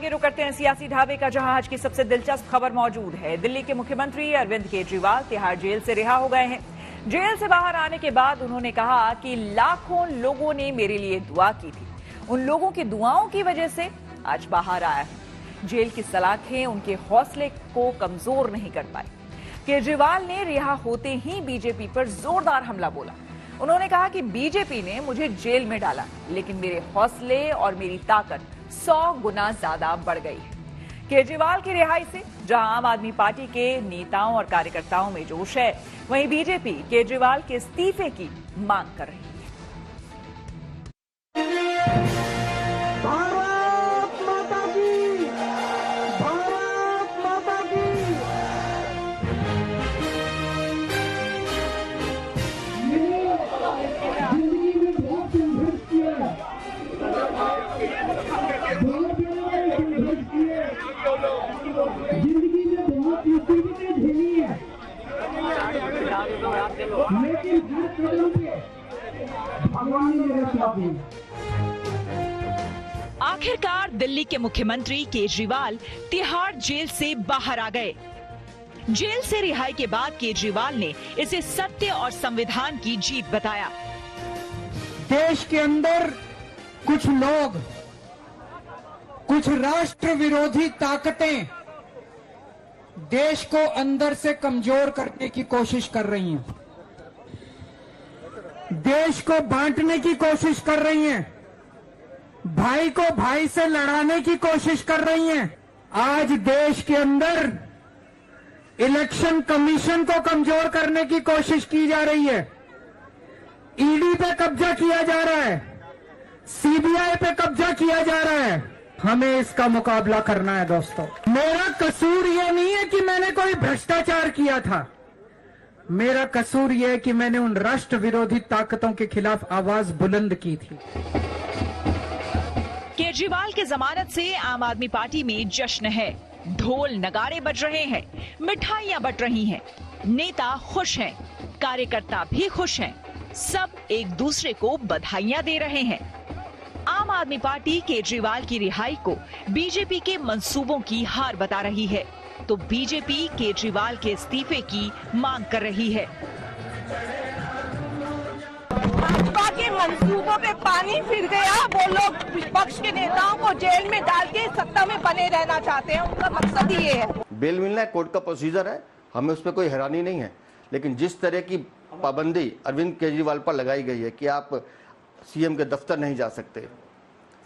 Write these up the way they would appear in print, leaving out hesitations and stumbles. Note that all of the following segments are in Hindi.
आगे रुक करते हैं सियासी ढाबे का, जहां आज की सबसे दिलचस्प खबर मौजूद है। दिल्ली के मुख्यमंत्री अरविंद केजरीवाल तिहाड़ जेल से रिहा हो गए हैं। जेल से बाहर आने के बाद उन्होंने कहा कि लाखों लोगों ने मेरे लिए दुआ की थी, उन लोगों की दुआओं की वजह से आज बाहर आया हूं। जेल की सलाखें उनके हौसले को कमजोर नहीं कर पाई। केजरीवाल ने रिहा होते ही बीजेपी पर जोरदार हमला बोला। उन्होंने कहा कि बीजेपी ने मुझे जेल में डाला, लेकिन मेरे हौसले और मेरी ताकत 100 गुना ज्यादा बढ़ गई है। केजरीवाल की रिहाई से जहां आम आदमी पार्टी के नेताओं और कार्यकर्ताओं में जोश है, वहीं बीजेपी केजरीवाल के इस्तीफे की मांग कर रही है। जिंदगी में बहुत मुसीबतें झेली है, लेकिन हर कदम पे भगवान ने मेरा साथ दिया। आखिरकार दिल्ली के मुख्यमंत्री केजरीवाल तिहाड़ जेल से बाहर आ गए। जेल से रिहाई के बाद केजरीवाल ने इसे सत्य और संविधान की जीत बताया। देश के अंदर कुछ लोग, कुछ राष्ट्र विरोधी ताकतें देश को अंदर से कमजोर करने की कोशिश कर रही हैं, देश को बांटने की कोशिश कर रही हैं, भाई को भाई से लड़ाने की कोशिश कर रही हैं। आज देश के अंदर इलेक्शन कमीशन को कमजोर करने की कोशिश की जा रही है, ईडी पे कब्जा किया जा रहा है, सीबीआई पे कब्जा किया जा रहा है। हमें इसका मुकाबला करना है दोस्तों। मेरा कसूर यह नहीं है कि मैंने कोई भ्रष्टाचार किया था, मेरा कसूर यह है कि मैंने उन राष्ट्र विरोधी ताकतों के खिलाफ आवाज बुलंद की थी। केजरीवाल की जमानत से आम आदमी पार्टी में जश्न है। ढोल नगाड़े बज रहे हैं, मिठाइयां बंट रही हैं, नेता खुश हैं, कार्यकर्ता भी खुश हैं, सब एक दूसरे को बधाइयां दे रहे हैं। आम आदमी पार्टी केजरीवाल की रिहाई को बीजेपी के मंसूबों की हार बता रही है, तो बीजेपी केजरीवाल के इस्तीफे की मांग कर रही है। भाजपा के मंसूबों पे पानी फिर गया। वो लोग विपक्ष के नेताओं को जेल में डाल के सत्ता में बने रहना चाहते हैं, उनका मकसद ही ये है। बेल मिलना है, कोर्ट का प्रोसीजर है, हमें उसमें कोई हैरानी नहीं है। लेकिन जिस तरह की पाबंदी अरविंद केजरीवाल पर लगाई गई है कि आप सीएम के दफ्तर नहीं जा सकते,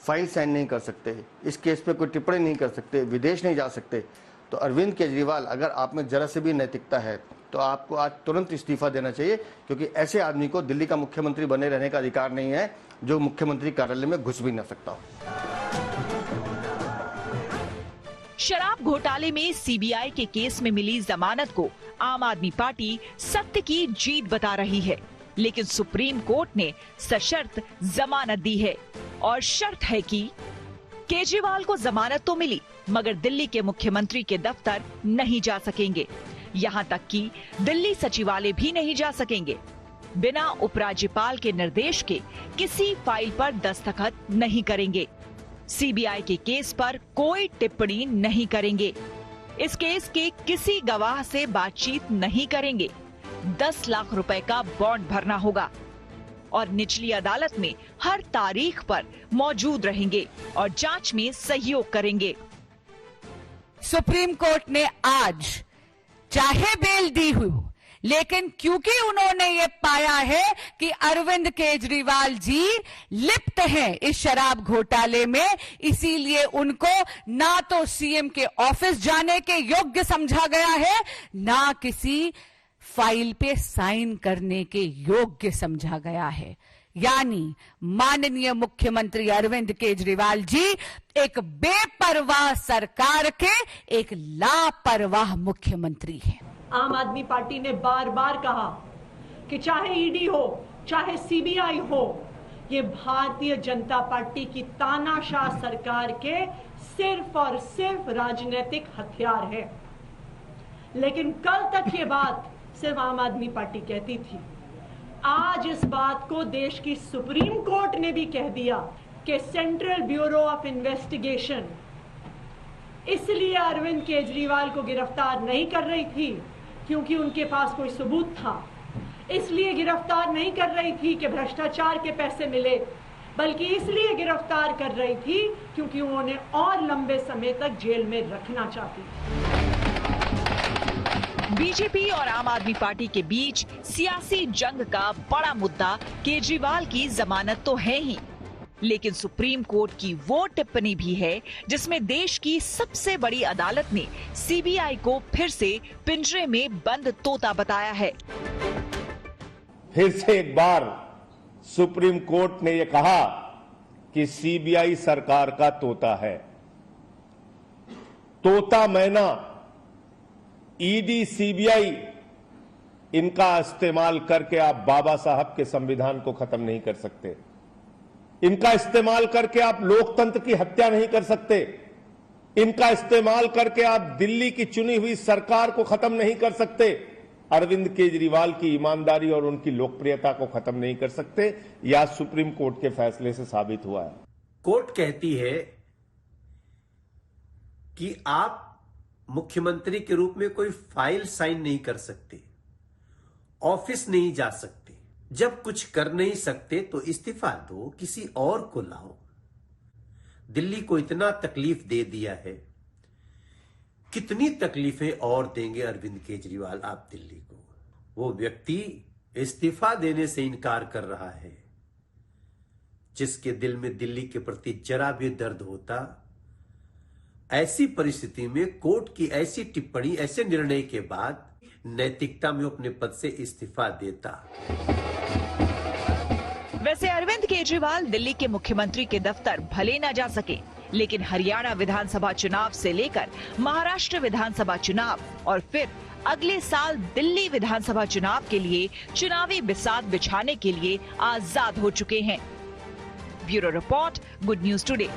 फाइल साइन नहीं कर सकते, इस केस पे कोई टिप्पणी नहीं कर सकते, विदेश नहीं जा सकते, तो अरविंद केजरीवाल अगर आप में जरा से भी नैतिकता है तो आपको आज तुरंत इस्तीफा देना चाहिए, क्योंकि ऐसे आदमी को दिल्ली का मुख्यमंत्री बने रहने का अधिकार नहीं है जो मुख्यमंत्री कार्यालय में घुस भी न सकता हो। शराब घोटाले में सीबीआई के केस में मिली जमानत को आम आदमी पार्टी सत्य की जीत बता रही है, लेकिन सुप्रीम कोर्ट ने सशर्त जमानत दी है और शर्त है कि केजरीवाल को जमानत तो मिली, मगर दिल्ली के मुख्यमंत्री के दफ्तर नहीं जा सकेंगे, यहां तक कि दिल्ली सचिवालय भी नहीं जा सकेंगे। बिना उपराज्यपाल के निर्देश के किसी फाइल पर दस्तखत नहीं करेंगे, सीबीआई के केस पर कोई टिप्पणी नहीं करेंगे, इस केस के किसी गवाह से बातचीत नहीं करेंगे, 10 लाख रुपए का बॉन्ड भरना होगा और निचली अदालत में हर तारीख पर मौजूद रहेंगे और जांच में सहयोग करेंगे। सुप्रीम कोर्ट ने आज चाहे बेल दी हुई, लेकिन क्योंकि उन्होंने ये पाया है कि अरविंद केजरीवाल जी लिप्त हैं इस शराब घोटाले में, इसीलिए उनको ना तो सीएम के ऑफिस जाने के योग्य समझा गया है, ना किसी फाइल पे साइन करने के योग्य समझा गया है। यानी माननीय मुख्यमंत्री अरविंद केजरीवाल जी एक बेपरवाह सरकार के एक लापरवाह मुख्यमंत्री हैं। आम आदमी पार्टी ने बार बार कहा कि चाहे ईडी हो, चाहे सीबीआई हो, ये भारतीय जनता पार्टी की तानाशाह सरकार के सिर्फ और सिर्फ राजनीतिक हथियार है। लेकिन कल तक ये बात सिर्फ आम आदमी पार्टी कहती थी। आज इस बात को देश की सुप्रीम कोर्ट ने भी कह दिया कि सेंट्रल ब्यूरो ऑफ इन्वेस्टिगेशन इसलिए अरविंद केजरीवाल को गिरफ्तार नहीं कर रही थी क्योंकि उनके पास कोई सबूत था। इसलिए गिरफ्तार नहीं कर रही थी कि भ्रष्टाचार के पैसे मिले, बल्कि इसलिए गिरफ्तार कर रही थी क्योंकि उन्होंने और लंबे समय तक जेल में रखना चाहती थी। बीजेपी और आम आदमी पार्टी के बीच सियासी जंग का बड़ा मुद्दा केजरीवाल की जमानत तो है ही, लेकिन सुप्रीम कोर्ट की वो टिप्पणी भी है जिसमें देश की सबसे बड़ी अदालत ने सीबीआई को फिर से पिंजरे में बंद तोता बताया है। फिर से एक बार सुप्रीम कोर्ट ने यह कहा कि सीबीआई सरकार का तोता है। तोता मैना, ईडी, सीबीआई, इनका इस्तेमाल करके आप बाबा साहब के संविधान को खत्म नहीं कर सकते। इनका इस्तेमाल करके आप लोकतंत्र की हत्या नहीं कर सकते। इनका इस्तेमाल करके आप दिल्ली की चुनी हुई सरकार को खत्म नहीं कर सकते। अरविंद केजरीवाल की ईमानदारी और उनकी लोकप्रियता को खत्म नहीं कर सकते। यह सुप्रीम कोर्ट के फैसले से साबित हुआ है। कोर्ट कहती है कि आप मुख्यमंत्री के रूप में कोई फाइल साइन नहीं कर सकते, ऑफिस नहीं जा सकते। जब कुछ कर नहीं सकते तो इस्तीफा दो, किसी और को लाओ। दिल्ली को इतना तकलीफ दे दिया है, कितनी तकलीफें और देंगे अरविंद केजरीवाल आप दिल्ली को। वो व्यक्ति इस्तीफा देने से इनकार कर रहा है जिसके दिल में दिल्ली के प्रति जरा भी दर्द होता। ऐसी परिस्थिति में कोर्ट की ऐसी टिप्पणी, ऐसे निर्णय के बाद नैतिकता में अपने पद से इस्तीफा देता। वैसे अरविंद केजरीवाल दिल्ली के मुख्यमंत्री के दफ्तर भले न जा सके, लेकिन हरियाणा विधानसभा चुनाव से लेकर महाराष्ट्र विधानसभा चुनाव और फिर अगले साल दिल्ली विधानसभा चुनाव के लिए चुनावी बिसात बिछाने के लिए आजाद हो चुके हैं। Bureau report, good news today.